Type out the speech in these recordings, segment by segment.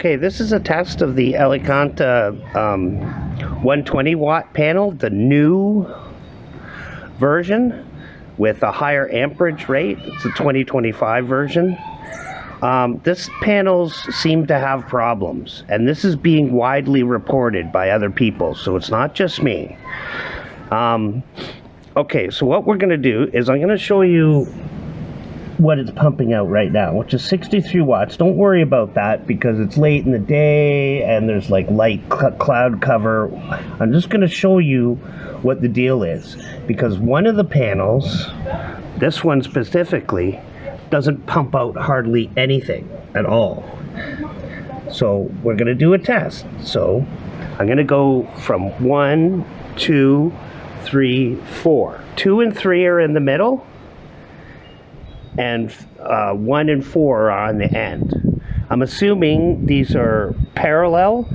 Okay, this is a test of the Elecaenta 120 watt panel, the new version with a higher amperage rate. It's the 2025 version. This panels seem to have problems, and this is being widely reported by other people, so it's not just me. Okay, so what we're going to do is I'm going to show you what it's pumping out right now, which is 63 watts. Don't worry about that because it's late in the day and there's like light cloud cover. I'm just going to show you what the deal is, because one of the panels, this one specifically, doesn't pump out hardly anything at all. So we're going to do a test. So I'm going to go from 1, 2, 3, 4. 2 and 3 are in the middle, and 1 and 4 are on the end. I'm assuming these are parallel.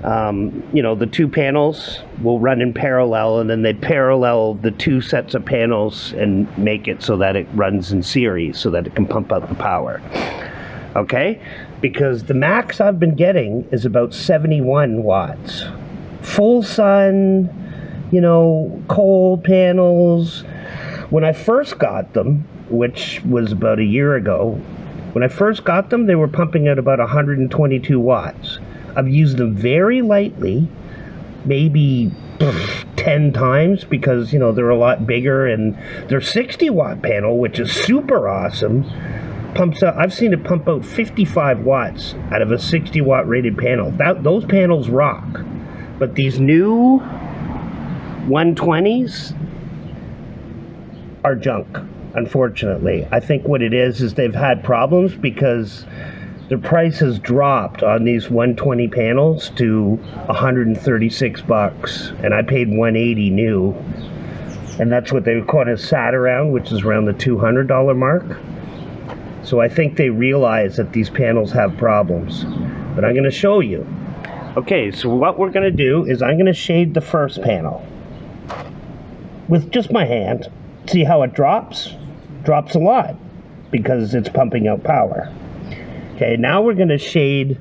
You know, the two panels will run in parallel, and then they parallel the two sets of panels and make it so that it runs in series so that it can pump out the power. Okay? Because the max I've been getting is about 71 watts. Full sun, you know, cold panels. When I first got them, which was about a year ago, when I first got them, they were pumping out about 122 watts. I've used them very lightly, maybe 10 times, because, you know, they're a lot bigger, and their 60 watt panel, which is super awesome, pumps out, I've seen it pump out 55 watts out of a 60 watt rated panel. Those panels rock. But these new 120s are junk, unfortunately. I think what it is they've had problems because the price has dropped on these 120 panels to 136 bucks, and I paid 180 new, and that's what they kind of sat around, which is around the $200 mark. So I think they realize that these panels have problems, but I'm going to show you. Okay, so what we're going to do is I'm going to shade the first panel with just my hand. See how it drops? Drops a lot because it's pumping out power. Okay, now we're going to shade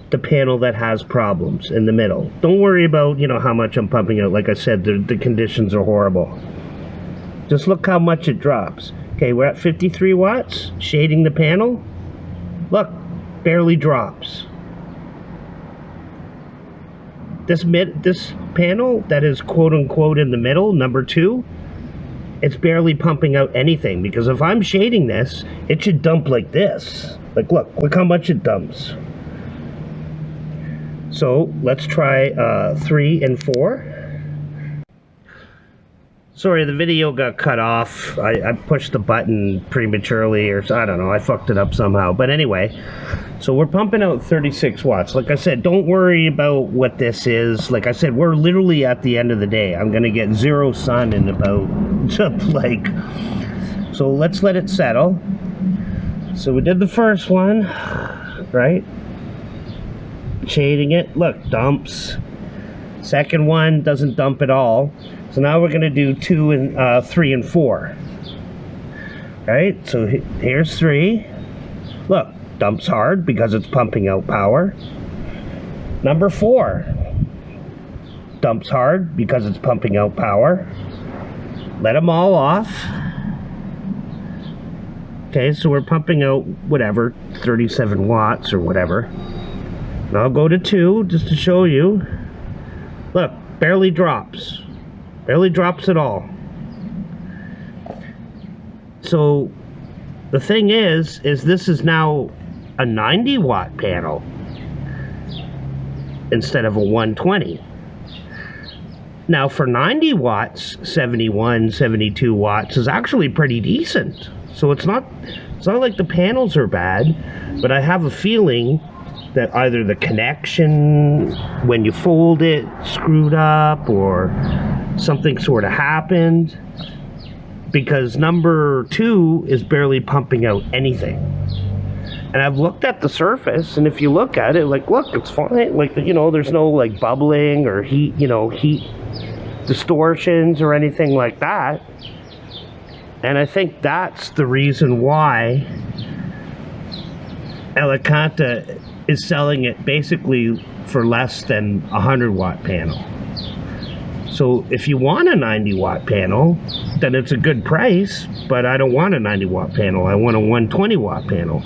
the panel that has problems in the middle. Don't worry about, you know, how much I'm pumping out. Like I said, the conditions are horrible. Just look how much it drops. Okay, we're at 53 watts, shading the panel. Look, barely drops. This panel that is quote-unquote in the middle, number 2, it's barely pumping out anything, because if I'm shading this, it should dump like this. Like, look how much it dumps. So let's try 3 and 4. Sorry, the video got cut off. I pushed the button prematurely, or I don't know, I fucked it up somehow. But anyway, so we're pumping out 36 watts. Like I said, don't worry about what this is. Like I said, we're literally at the end of the day. I'm gonna get 0 sun in about, like, so let's let it settle. So we did the first one, right? Shading it, look, dumps. Second one doesn't dump at all. So now we're gonna do 2 and 3 and 4. Right, so here's 3. Look, dumps hard because it's pumping out power. Number 4. Dumps hard because it's pumping out power. Let them all off. Okay, so we're pumping out, whatever, 37 watts or whatever. And I'll go to 2 just to show you. Look, barely drops. Barely drops at all. So the thing is this is now a 90 watt panel instead of a 120. Now for 90 watts, 71, 72 watts is actually pretty decent. So it's not like the panels are bad, but I have a feeling that either the connection when you fold it screwed up, or something sort of happened, because number 2 is barely pumping out anything. And I've looked at the surface, and if you look at it, like, look, it's fine. Like, you know, there's no like bubbling or heat, you know, heat distortions or anything like that. And I think that's the reason why Elecaenta is selling it basically for less than a 100-watt panel. So if you want a 90-watt panel, then it's a good price, but I don't want a 90-watt panel. I want a 120-watt panel.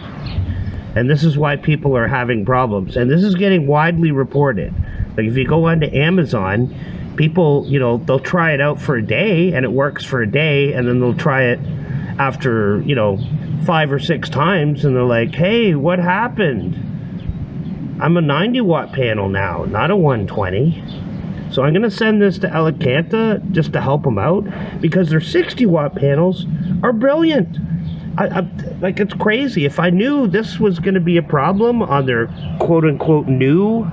And this is why people are having problems. And this is getting widely reported. Like if you go onto Amazon, people, you know, they'll try it out for a day and it works for a day, and then they'll try it after, you know, 5 or 6 times, and they're like, hey, what happened? I'm a 90-watt panel now, not a 120. So I'm going to send this to Elecaenta just to help them out, because their 60-watt panels are brilliant. Like, it's crazy. If I knew this was going to be a problem on their quote-unquote new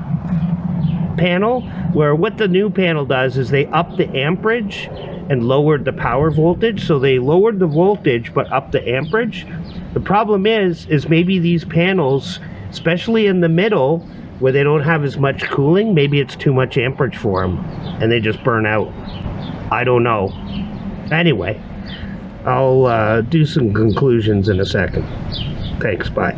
panel, where what the new panel does is they up the amperage and lowered the power voltage. So they lowered the voltage but upped the amperage. The problem is maybe these panels, especially in the middle where they don't have as much cooling, maybe it's too much amperage for them and they just burn out. I don't know. Anyway, I'll do some conclusions in a second. Thanks, bye.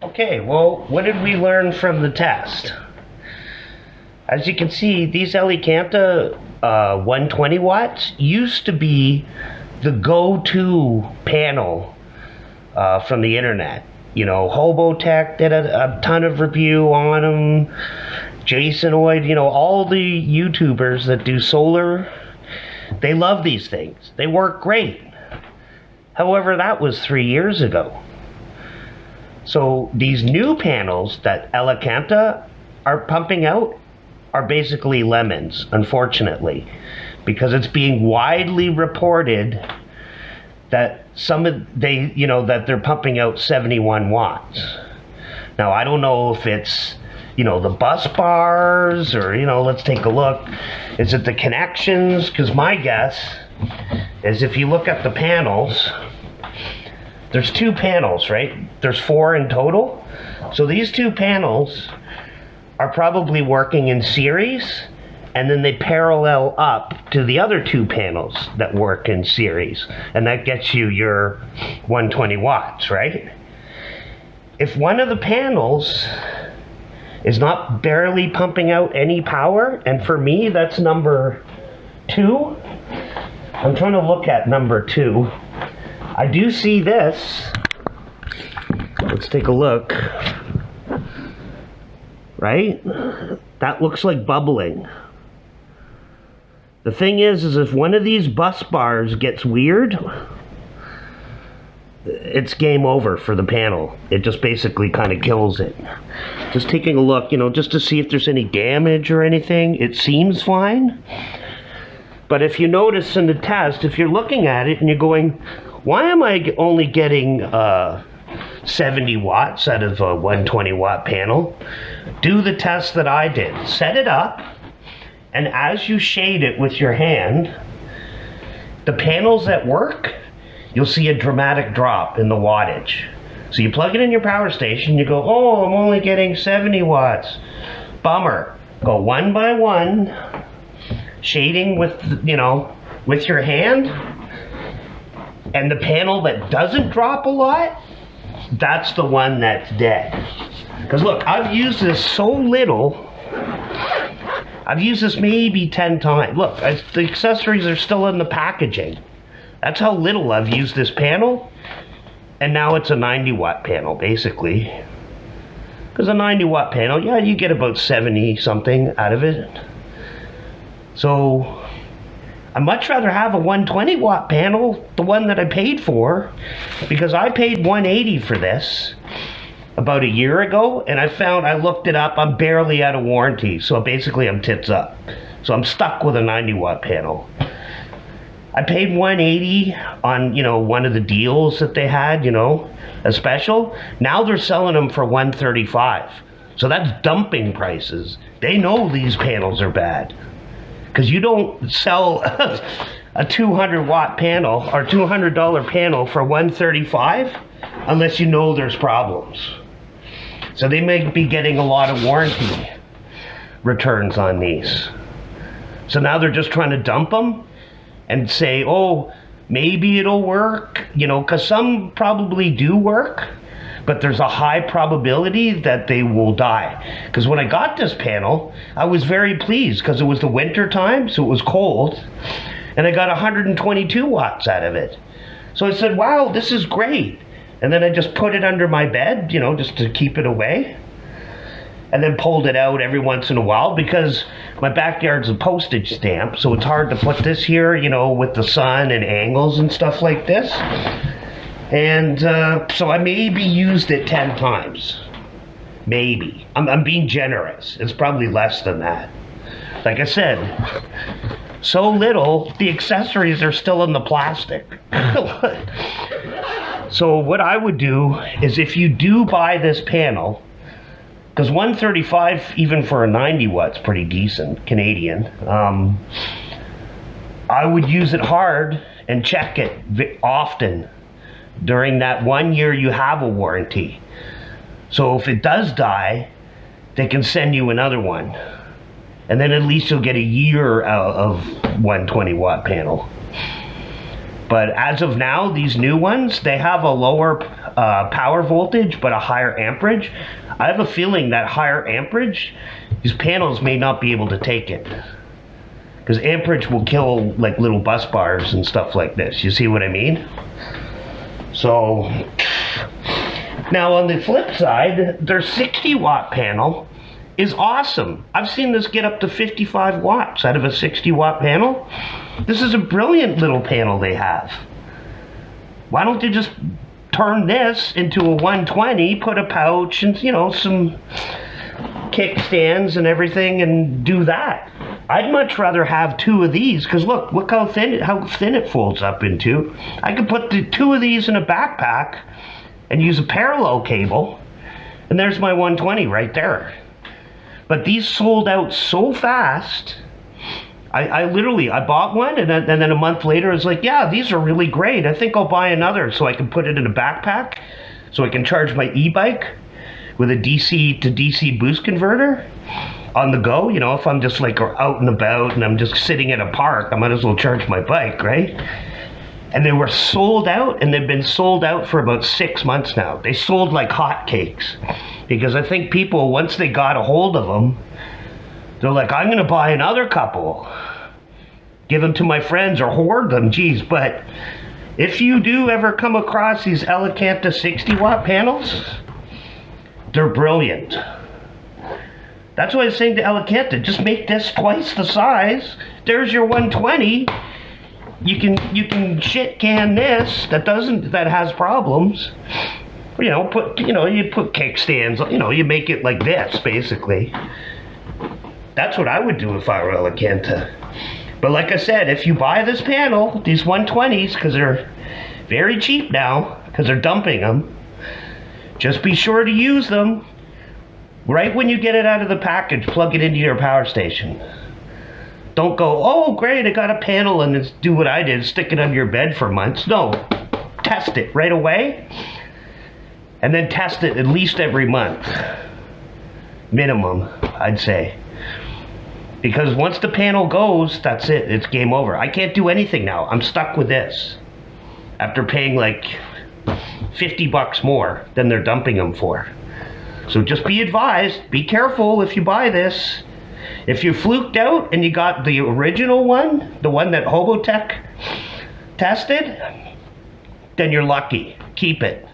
Okay, well, what did we learn from the test? As you can see, these Elecaenta 120 watts used to be the go-to panel from the internet. You know, Hobotech did a ton of review on them. Jason Oid, you know, all the YouTubers that do solar, they love these things. They work great. However, that was 3 years ago. So these new panels that Elecaenta are pumping out are basically lemons, unfortunately, because it's being widely reported that that they're pumping out 71 watts. Now, I don't know if it's, you know, the bus bars or, you know, let's take a look. Is it the connections? Because my guess is if you look at the panels, there's 2 panels, right? There's 4 in total. So these 2 panels are probably working in series, and then they parallel up to the other 2 panels that work in series, and that gets you your 120 watts, right? If one of the panels is not barely pumping out any power, and for me that's number 2, I'm trying to look at number 2. I do see this. Let's take a look. Right? That looks like bubbling. The thing is if one of these bus bars gets weird, it's game over for the panel. It just basically kind of kills it. Just taking a look, you know, just to see if there's any damage or anything. It seems fine. But if you notice in the test, if you're looking at it and you're going, why am I only getting 70 watts out of a 120 watt panel? Do the test that I did. Set it up, and as you shade it with your hand, the panels that work, you'll see a dramatic drop in the wattage. So you plug it in your power station, you go, oh, I'm only getting 70 watts. Bummer. Go one by one, shading with, you know, with your hand, and the panel that doesn't drop a lot, that's the one that's dead. Because look, I've used this so little. I've used this maybe 10 times. Look, the accessories are still in the packaging. That's how little I've used this panel. And now it's a 90 watt panel, basically. Because a 90 watt panel, yeah, you get about 70 something out of it. So I'd much rather have a 120 watt panel, the one that I paid for, because I paid $180 for this about a year ago, and I looked it up, I'm barely out of warranty, so basically I'm tits up. So I'm stuck with a 90 watt panel. I paid $180 on, you know, one of the deals that they had, you know, a special. Now they're selling them for $135. So that's dumping prices. They know these panels are bad. Because you don't sell a 200 watt panel or $200 panel for $135 unless you know there's problems. So they may be getting a lot of warranty returns on these. So now they're just trying to dump them and say, oh, maybe it'll work, because some probably do work, but there's a high probability that they will die. Because when I got this panel, I was very pleased because it was the winter time, so it was cold, and I got 122 watts out of it. So I said, wow, this is great. And then I just put it under my bed, just to keep it away. And then pulled it out every once in a while because my backyard's a postage stamp, so it's hard to put this here, with the sun and angles and stuff like this. And so I maybe used it 10 times. Maybe. I'm being generous. It's probably less than that. Like I said, so little, the accessories are still in the plastic. So what I would do is, if you do buy this panel, because 135, even for a 90 watt's pretty decent, Canadian, I would use it hard and check it often during that 1 year you have a warranty. So if it does die, they can send you another one. And then at least you'll get a year out of 120 watt panel. But as of now, these new ones, they have a lower power voltage, but a higher amperage. I have a feeling that higher amperage, these panels may not be able to take it. Because amperage will kill like little bus bars and stuff like this. You see what I mean? So, now on the flip side, their 60 watt panel is awesome. I've seen this get up to 55 watts out of a 60 watt panel. This is a brilliant little panel they have. Why don't they just turn this into a 120, put a pouch and, some kickstands and everything and do that? I'd much rather have two of these, because look how thin it folds up into. I could put the two of these in a backpack and use a parallel cable, and there's my 120 right there. But these sold out so fast. I literally bought one, and then a month later I was like, yeah, these are really great. I think I'll buy another so I can put it in a backpack, so I can charge my e-bike with a DC to DC boost converter on the go. If I'm just like out and about and I'm just sitting at a park, I might as well charge my bike, right? And they were sold out, and they've been sold out for about 6 months now. They sold like hotcakes, because I think people, once they got a hold of them, they're like, I'm going to buy another couple, give them to my friends or hoard them. Geez, but if you do ever come across these Elecaenta 60 watt panels, they're brilliant. That's why I was saying to Elecaenta, just make this twice the size. There's your 120. You can shit can this that has problems. You put kickstands, you make it like this basically. That's what I would do if I were Elecaenta. But like I said, if you buy this panel, these 120s, because they're very cheap now, because they're dumping them, just be sure to use them. Right when you get it out of the package, plug it into your power station. Don't go, oh great, I got a panel, and do what I did, stick it under your bed for months. No, test it right away, and then test it at least every month. Minimum, I'd say. Because once the panel goes, that's it. It's game over. I can't do anything now. I'm stuck with this. After paying like 50 bucks more than they're dumping them for. So just be advised, be careful if you buy this. If you fluked out and you got the original one, the one that Hobotech tested, then you're lucky. Keep it.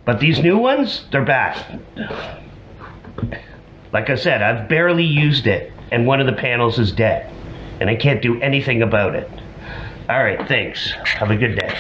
But these new ones, they're bad. Like I said, I've barely used it, and one of the panels is dead, and I can't do anything about it. All right, thanks. Have a good day.